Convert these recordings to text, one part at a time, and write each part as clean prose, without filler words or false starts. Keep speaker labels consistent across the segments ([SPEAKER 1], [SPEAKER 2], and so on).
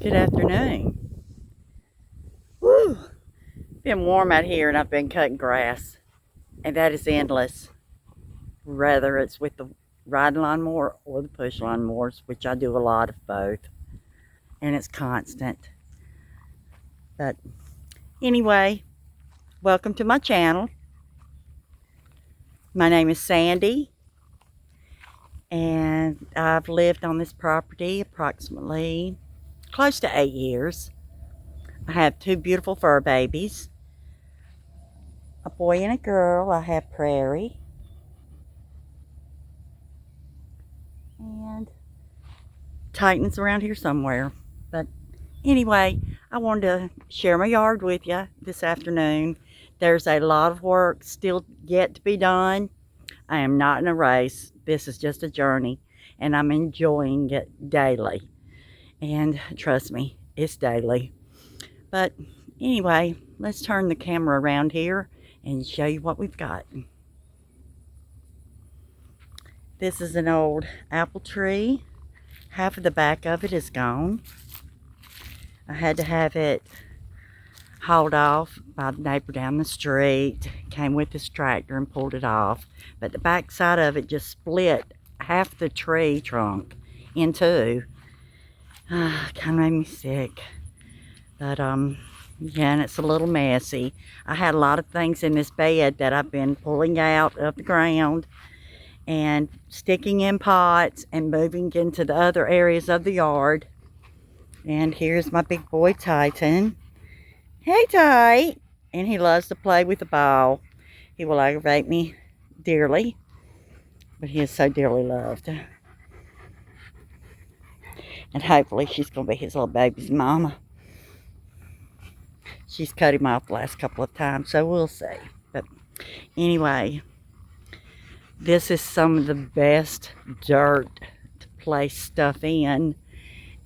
[SPEAKER 1] Good afternoon. Woo! Been warm out here and I've been cutting grass, and that is endless. Whether it's with the riding lawnmower or the push lawnmowers, which I do a lot of both, and it's constant. But anyway, welcome to my channel. My name is Sandy, and I've lived on this property approximately close to 8 years. I have 2 beautiful fur babies, a boy and a girl. I have Prairie, and Titan's around here somewhere. But anyway, I wanted to share my yard with you this afternoon. There's a lot of work still yet to be done. I am not in a race. This is just a journey, and I'm enjoying it daily. And trust me, it's daily. But anyway, let's turn the camera around here and show you what we've got. This is an old apple tree. Half of the back of it is gone. I had to have it hauled off by the neighbor down the street. Came with this tractor and pulled it off. But the back side of it just split half the tree trunk in two. Kind of made me sick. But yeah, and it's a little messy. I had a lot of things in this bed that I've been pulling out of the ground and sticking in pots and moving into the other areas of the yard. And here's my big boy Titan. Hey, Ty! And he loves to play with the ball. He will aggravate me dearly, but he is so dearly loved. And hopefully she's going to be his little baby's mama. She's cut him off the last couple of times, so we'll see. But anyway, this is some of the best dirt to place stuff in.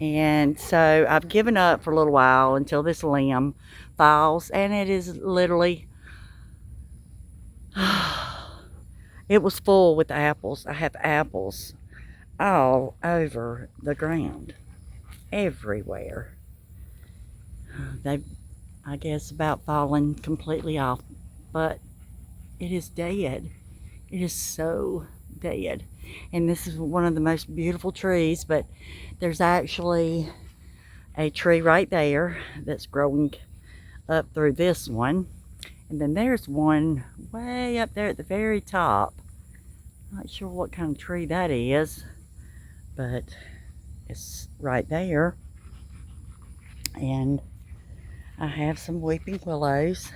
[SPEAKER 1] And so I've given up for a little while until this limb falls, and it is literally, it was full with apples. I have apples all over the ground, everywhere. They've, I guess, about fallen completely off, but it is dead. It is so dead. And this is one of the most beautiful trees, but there's actually a tree right there that's growing up through this one. And then there's one way up there at the very top. Not sure what kind of tree that is, but it's right there. And I have some weeping willows.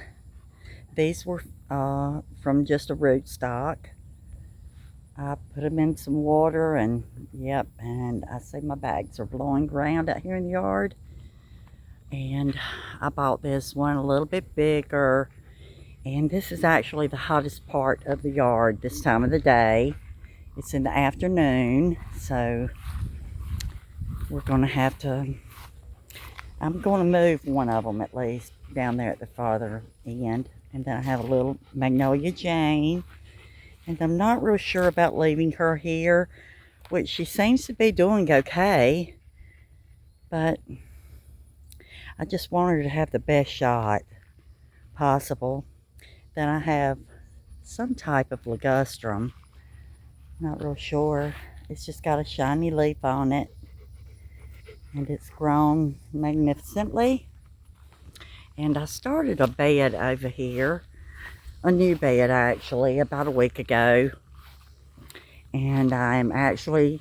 [SPEAKER 1] These were from just a rootstock. I put them in some water, and yep, and I see my bags are blowing around out here in the yard. And I bought this one a little bit bigger, and this is actually the hottest part of the yard this time of the day. It's in the afternoon, so we're gonna have to, I'm gonna move one of them at least down there at the farther end. And then I have a little Magnolia Jane. And I'm not real sure about leaving her here, which she seems to be doing okay. But I just want her to have the best shot possible. Then I have some type of ligustrum. Not real sure. It's just got a shiny leaf on it. And it's grown magnificently. And I started a bed over here. A new bed actually about a week ago, and I'm actually,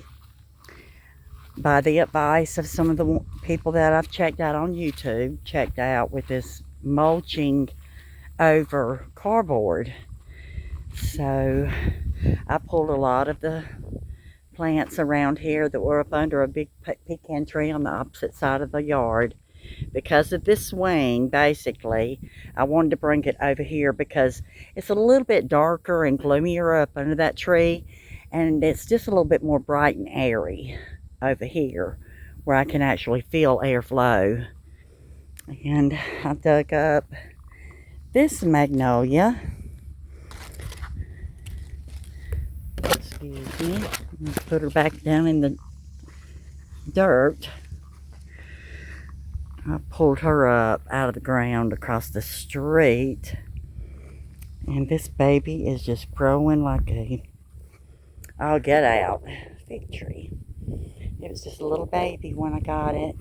[SPEAKER 1] by the advice of some of the people that I've checked out on YouTube, checked out with this mulching over cardboard. So I pulled a lot of the plants around here that were up under a big pecan tree on the opposite side of the yard. Because of this swing, basically, I wanted to bring it over here because it's a little bit darker and gloomier up under that tree, and it's just a little bit more bright and airy over here where I can actually feel airflow. And I dug up this magnolia. Excuse me. Put her back down in the dirt. I pulled her up out of the ground across the street. And this baby is just growing like a, oh, get out, fig tree. It was just a little baby when I got it.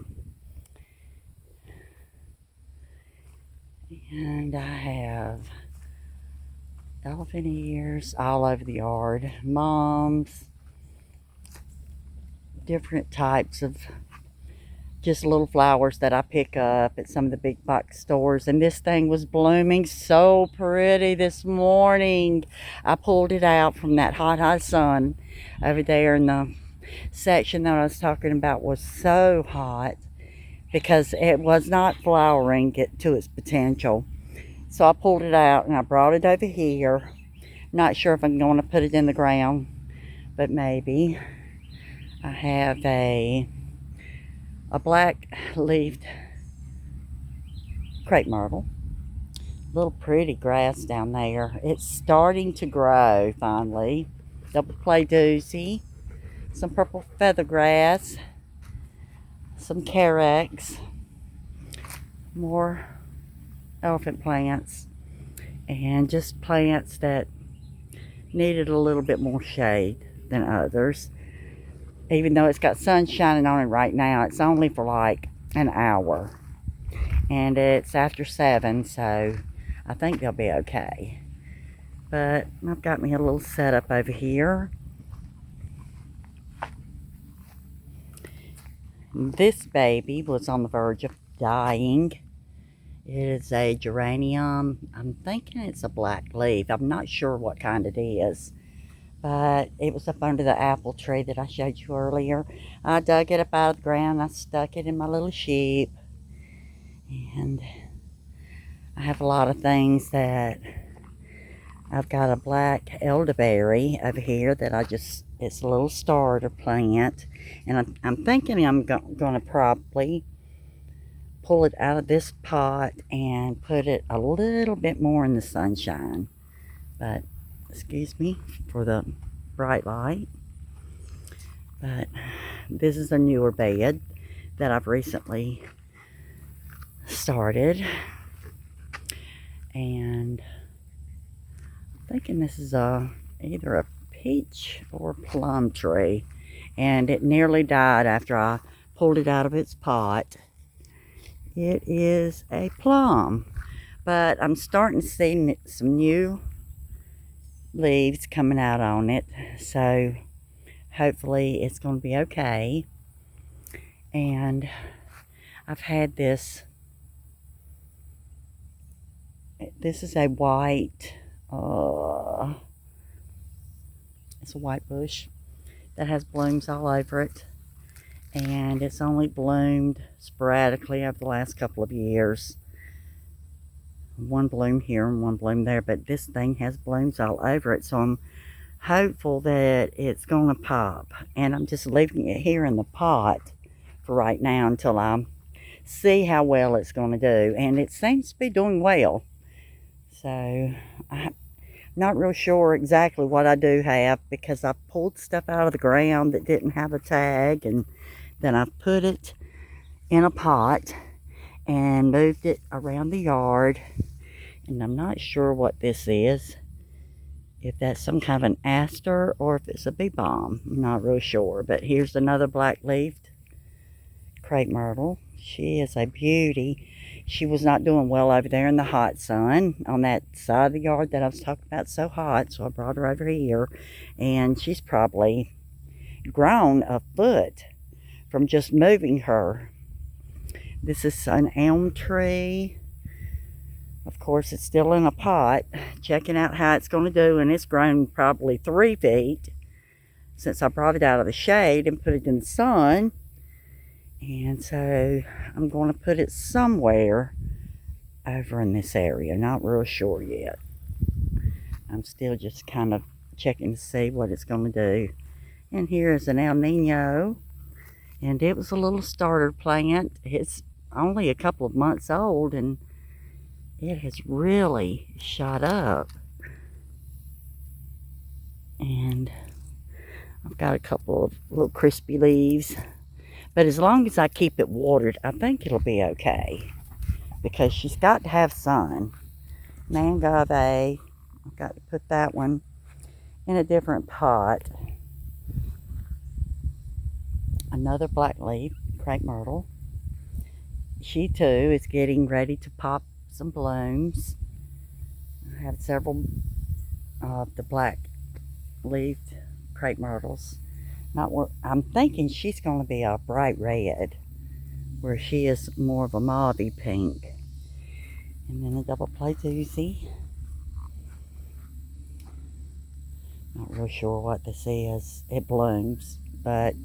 [SPEAKER 1] And I have elephant ears all over the yard. Mums, different types of just little flowers that I pick up at some of the big box stores. And this thing was blooming so pretty this morning. I pulled it out from that hot sun over there, in the section that I was talking about was so hot because it was not flowering to its potential. So I pulled it out and I brought it over here. Not sure if I'm going to put it in the ground, but maybe. I have a black leafed crepe myrtle. Little pretty grass down there. It's starting to grow finally. Double clay doozy. Some purple feather grass. Some carex. More elephant plants. And just plants that needed a little bit more shade than others. Even though it's got sun shining on it right now, it's only for like an hour. And it's after 7, so I think they'll be okay. But I've got me a little setup over here. This baby was on the verge of dying. It is a geranium. I'm thinking it's a black leaf. I'm not sure what kind it is. But it was up under the apple tree that I showed you earlier. I dug it up out of the ground. I stuck it in my little sheep. And I have a lot of things that I've got a black elderberry over here that it's a little starter plant. And I'm thinking I'm going to probably pull it out of this pot and put it a little bit more in the sunshine. But excuse me for the bright light. But this is a newer bed that I've recently started. And I'm thinking this is either a peach or plum tree. And it nearly died after I pulled it out of its pot. It is a plum. But I'm starting to see some new leaves coming out on it, so hopefully it's going to be okay. And I've had this is a white it's a white bush that has blooms all over it, and it's only bloomed sporadically over the last couple of years. One bloom here and one bloom there, but this thing has blooms all over it, so I'm hopeful that it's going to pop. And I'm just leaving it here in the pot for right now until I see how well it's going to do. And it seems to be doing well, so I'm not real sure exactly what I do have, because I pulled stuff out of the ground that didn't have a tag, and then I put it in a pot and moved it around the yard. And I'm not sure what this is, if that's some kind of an aster or if it's a bee balm. I'm not real sure. But here's another black-leafed crepe myrtle. She is a beauty. She was not doing well over there in the hot sun on that side of the yard that I was talking about, so hot. So I brought her over here, and she's probably grown a foot from just moving her. This is an elm tree. Of course, it's still in a pot, checking out how it's going to do, and it's grown probably 3 feet since I brought it out of the shade and put it in the sun. And so I'm going to put it somewhere over in this area. Not real sure yet. I'm still just kind of checking to see what it's going to do. And here is an El Nino, and it was a little starter plant. It's only a couple of months old, and it has really shot up. And I've got a couple of little crispy leaves. But as long as I keep it watered, I think it'll be okay. Because she's got to have sun. Mangave, I've got to put that one in a different pot. Another black leaf, crepe myrtle. She too is getting ready to pop some blooms. I have several of the black leafed crepe myrtles. I'm thinking she's going to be a bright red, where she is more of a mauvey pink. And then a double play doozy. Not real sure what this is. It blooms, but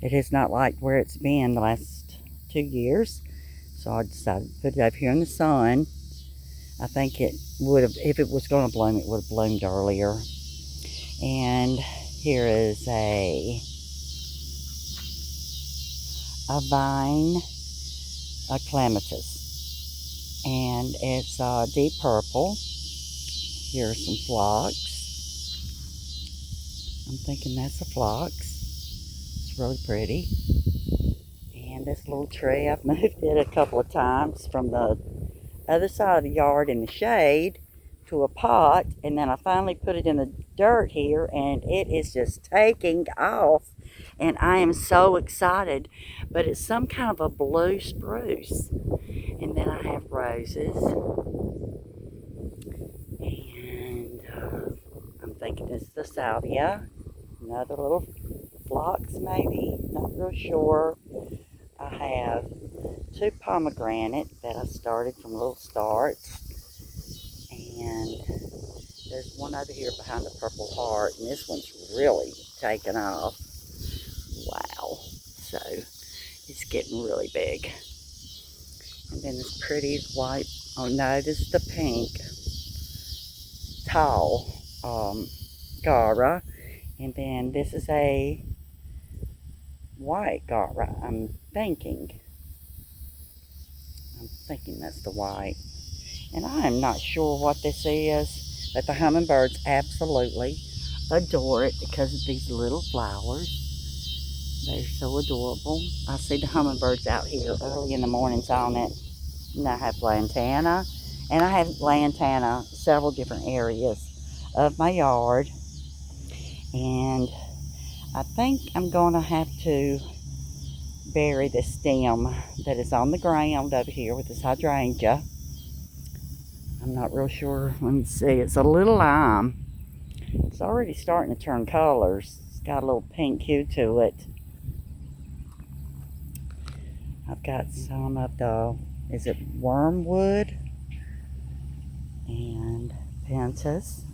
[SPEAKER 1] it is not like where it's been the last 2 years. So I decided to put it up here in the sun. I think it would have, if it was going to bloom, it would have bloomed earlier. And here is a vine, a clematis. And it's deep purple. Here are some phlox. I'm thinking that's a phlox. It's really pretty. And this little tree, I've moved it a couple of times from the other side of the yard in the shade to a pot, and then I finally put it in the dirt here, and it is just taking off, and I am so excited. But it's some kind of a blue spruce. And then I have roses, and I'm thinking it's the salvia, another little phlox maybe, not real sure. I have 2 pomegranate that I started from little starts, and there's one over here behind the purple heart, and this one's really taken off. Wow. So it's getting really big. And then this pretty white, oh no, this is the pink tall Gaura. And then this is a white Gaura, I'm thinking that's the white. And I am not sure what this is, but the hummingbirds absolutely adore it because of these little flowers. They're so adorable. I see the hummingbirds out here early in the mornings on it. And I have lantana, and I have lantana several different areas of my yard. And I think I'm going to have to bury the stem that is on the ground over here with this hydrangea. I'm not real sure. Let me see. It's a little lime. It's already starting to turn colors. It's got a little pink hue to it. I've got some of the, is it wormwood and pentas.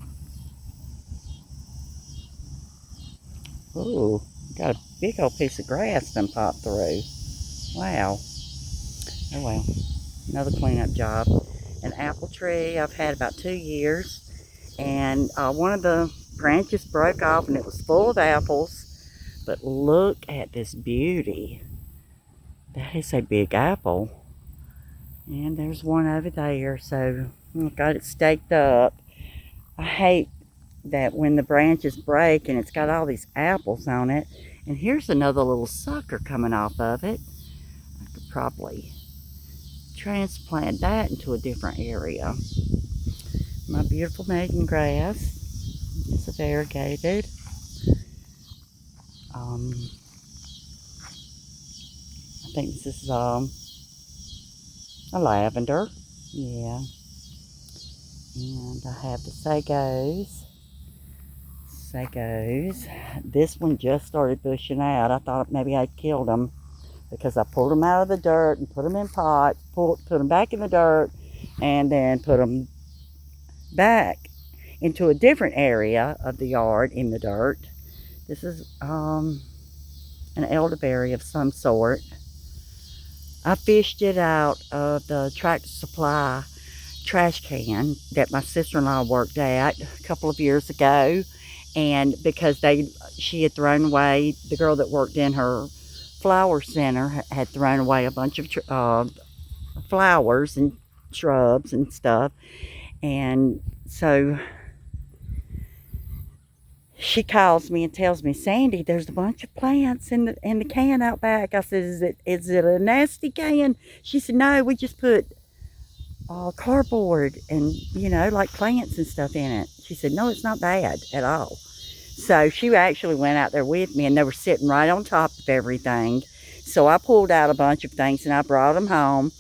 [SPEAKER 1] Ooh, got a big old piece of grass done popped through. Wow. Oh well, another cleanup job. An apple tree I've had about 2 years, and one of the branches broke off and it was full of apples. But look at this beauty. That is a big apple. And there's one over there, so I've got it staked up. I hate that when the branches break and it's got all these apples on it. And here's another little sucker coming off of it. I could probably transplant that into a different area. My beautiful maiden grass is variegated. I think this is a lavender. Yeah. And I have the sagos. This one just started bushing out. I thought maybe I'd killed them because I pulled them out of the dirt and put them in pots, put them back in the dirt, and then put them back into a different area of the yard in the dirt. This is an elderberry of some sort. I fished it out of the Tractor Supply trash can that my sister-in-law worked at a couple of years ago, and because she had thrown away, the girl that worked in her flower center had thrown away a bunch of flowers and shrubs and stuff, and so she calls me and tells me, Sandy, there's a bunch of plants in the can out back. I said, is it a nasty can? She said, no, we just put cardboard and, you know, like plants and stuff in it. She said, no, it's not bad at all. So she actually went out there with me, and they were sitting right on top of everything. So I pulled out a bunch of things and I brought them home.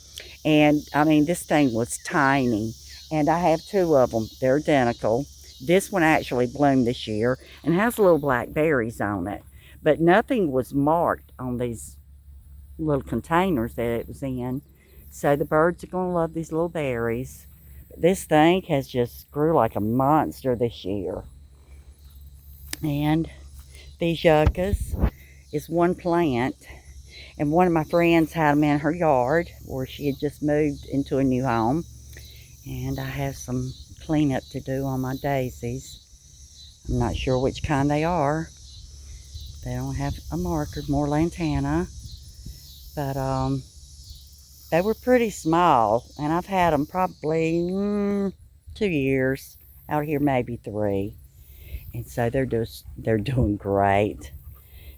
[SPEAKER 1] And I mean, this thing was tiny. And I have two of them. They're identical. This one actually bloomed this year and has little black berries on it. But nothing was marked on these little containers that it was in. So the birds are going to love these little berries. This thing has just grew like a monster this year. And these yuccas is one plant. And one of my friends had them in her yard where she had just moved into a new home. And I have some cleanup to do on my daisies. I'm not sure which kind they are. They don't have a marker, more lantana. But they were pretty small, and I've had them probably 2 years. Out here maybe 3. And so they're doing great.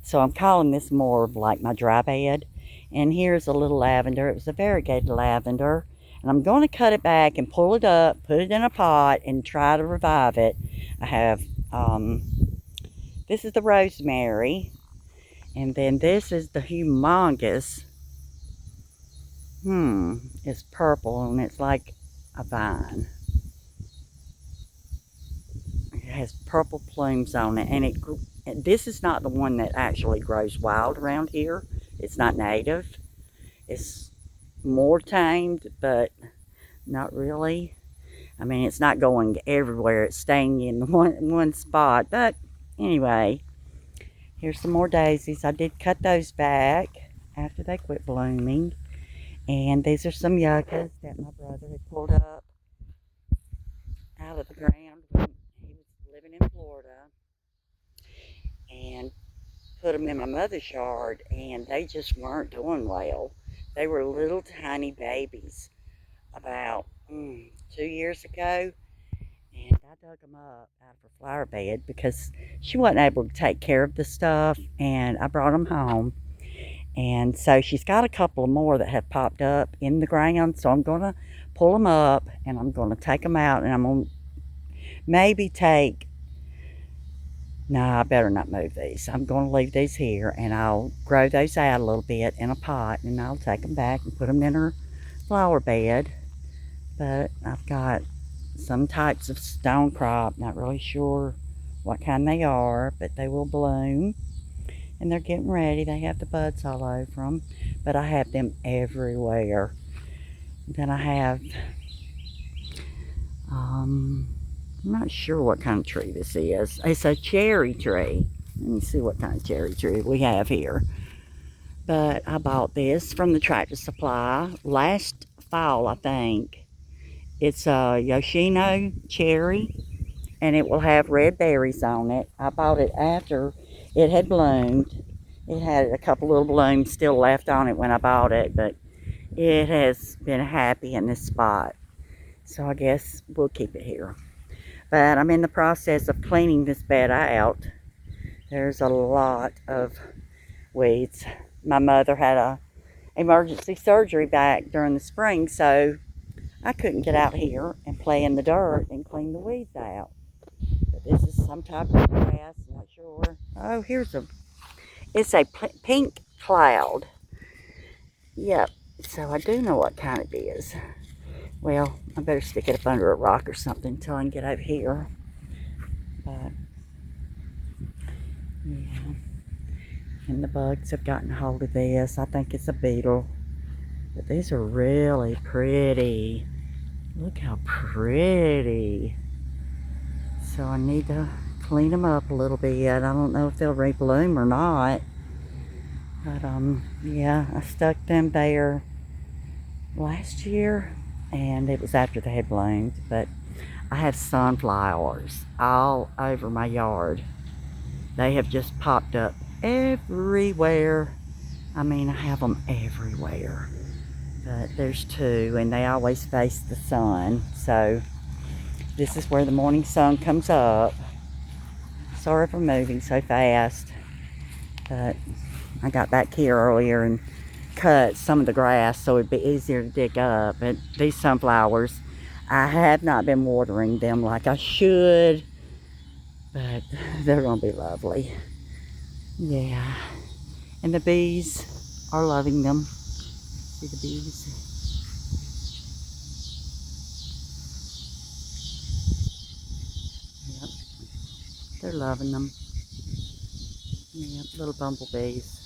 [SPEAKER 1] So I'm calling this more of like my dry bed. And here's a little lavender. It was a variegated lavender. And I'm going to cut it back and pull it up, put it in a pot, and try to revive it. I have, this is the rosemary. And then this is the humongous. It's purple and it's like a vine. It has purple plumes on it. And this is not the one that actually grows wild around here. It's not native. It's more tamed, but not really. I mean, it's not going everywhere. It's staying in one spot. But anyway, here's some more daisies. I did cut those back after they quit blooming. And these are some yuccas that my brother had pulled up out of the ground when he was living in Florida. And put them in my mother's yard, and they just weren't doing well. They were little tiny babies about 2 years ago, and I dug them up out of her flower bed because she wasn't able to take care of the stuff, and I brought them home. And so she's got a couple more that have popped up in the ground, so I'm going to pull them up and I'm going to take them out, and I'm going to maybe take, no, I better not move these. I'm going to leave these here, and I'll grow those out a little bit in a pot, and I'll take them back and put them in her flower bed. But I've got some types of stone crop, not really sure what kind they are, but they will bloom. And they're getting ready. They have the buds all over them. But I have them everywhere. Then I have, I'm not sure what kind of tree this is. It's a cherry tree. Let me see what kind of cherry tree we have here. But I bought this from the Tractor Supply last fall, I think. It's a Yoshino cherry, and it will have red berries on it. I bought it after it had bloomed. It had a couple little blooms still left on it when I bought it, but it has been happy in this spot. So I guess we'll keep it here. But I'm in the process of cleaning this bed out. There's a lot of weeds. My mother had a emergency surgery back during the spring, so I couldn't get out here and play in the dirt and clean the weeds out. But this is some type of grass, not sure. Oh, it's a pink cloud. Yep, so I do know what kind it is. Well, I better stick it up under a rock or something until I can get over here. But, yeah. And the bugs have gotten a hold of this. I think it's a beetle. But these are really pretty. Look how pretty. So I need to clean them up a little bit. I don't know if they'll rebloom or not. But, yeah, I stuck them there last year. And it was after they had bloomed. But I have sunflowers all over my yard. They have just popped up everywhere. I mean, I have them everywhere. But there's 2, and they always face the sun. So this is where the morning sun comes up. Sorry for moving so fast, but I got back here earlier and cut some of the grass so it'd be easier to dig up. But these sunflowers, I have not been watering them like I should, but they're gonna be lovely. Yeah, and the bees are loving them. See the bees? Yep, they're loving them. Yep, little bumblebees.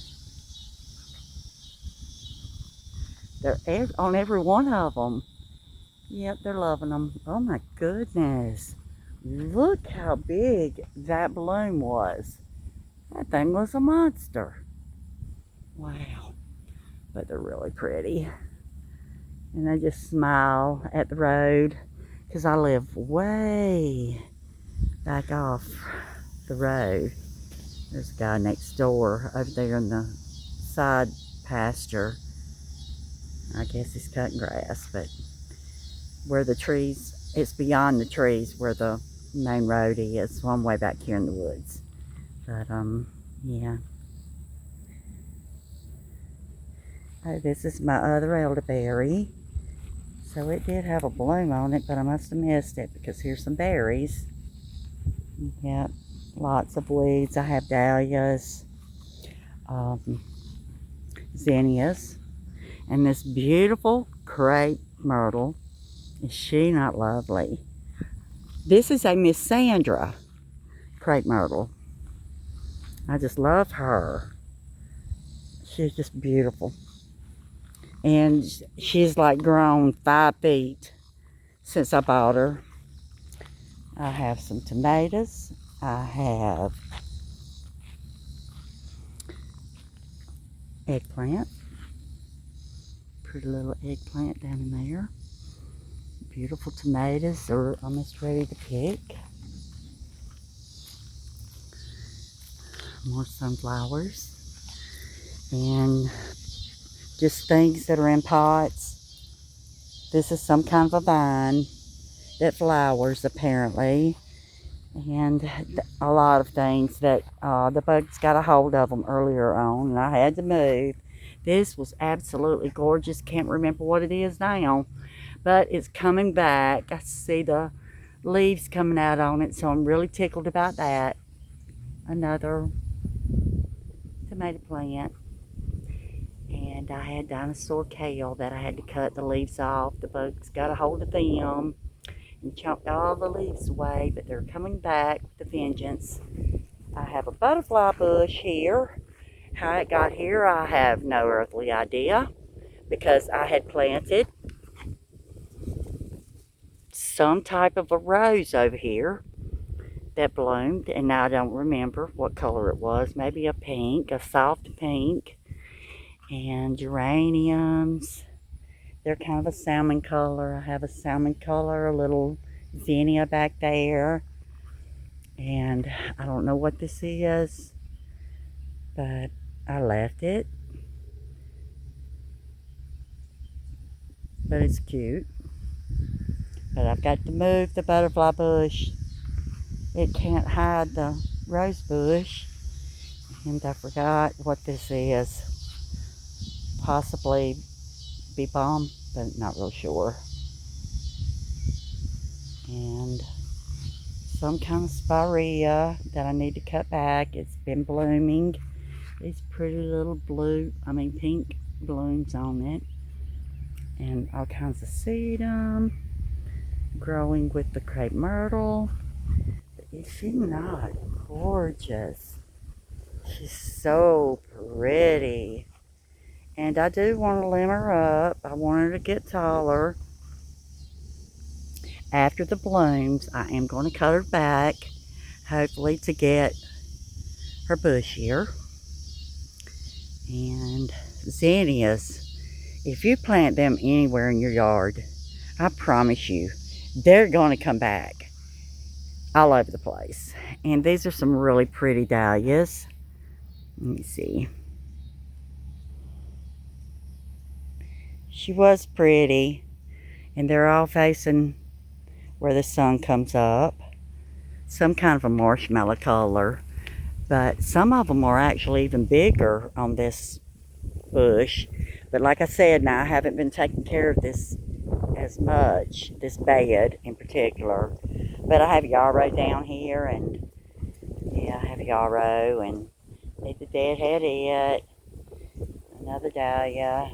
[SPEAKER 1] They're on every one of them. Yep, they're loving them. Oh my goodness. Look how big that bloom was. That thing was a monster. Wow. But they're really pretty. And I just smile at the road because I live way back off the road. There's a guy next door over there in the side pasture. I guess he's cutting grass, but where the trees, it's beyond the trees where the main road is. So I'm way back here in the woods. But yeah. Oh, this is my other elderberry. So it did have a bloom on it, but I must have missed it because here's some berries. Yep, lots of weeds. I have dahlias, zinnias, and this beautiful crepe myrtle. Is she not lovely? This is a Miss Sandra crepe myrtle. I just love her. She's just beautiful. And she's like grown 5 feet since I bought her. I have some tomatoes. I have eggplant. Pretty little eggplant down in there. Beautiful tomatoes are almost ready to pick. More sunflowers. And just things that are in pots. This is some kind of a vine that flowers apparently. And a lot of things that the bugs got a hold of them earlier on and I had to move. This was absolutely gorgeous. Can't remember what it is now, but it's coming back. I see the leaves coming out on it, so I'm really tickled about that. Another tomato plant. And I had dinosaur kale that I had to cut the leaves off. The bugs got a hold of them and chopped all the leaves away, but they're coming back with a vengeance. I have a butterfly bush here. How it got here, I have no earthly idea, because I had planted some type of a rose over here that bloomed, and now I don't remember what color it was. Maybe a pink, a soft pink. And geraniums, they're kind of a salmon color. I have a salmon color, a little zinnia back there. And I don't know what this is, but I left it. But it's cute. But I've got to move the butterfly bush. It can't hide the rose bush. And I forgot what this is. Possibly bee balm, but not real sure. And some kind of spirea that I need to cut back. It's been blooming. These pretty little pink blooms on it. And all kinds of sedum growing with the crepe myrtle. Is she not gorgeous? She's so pretty. And I do want to limb her up. I want her to get taller. After the blooms, I am going to cut her back, hopefully to get her bushier. And zinnias, if you plant them anywhere in your yard, I promise you, they're going to come back all over the place. And these are some really pretty dahlias. Let me see. She was pretty, and they're all facing where the sun comes up. some kind of a marshmallow color. But some of them are actually even bigger on this bush. But like I said, now I haven't been taking care of this as much, this bed in particular. But I have yarrow down here, and yeah, I have yarrow, and need the deadhead it, another dahlia.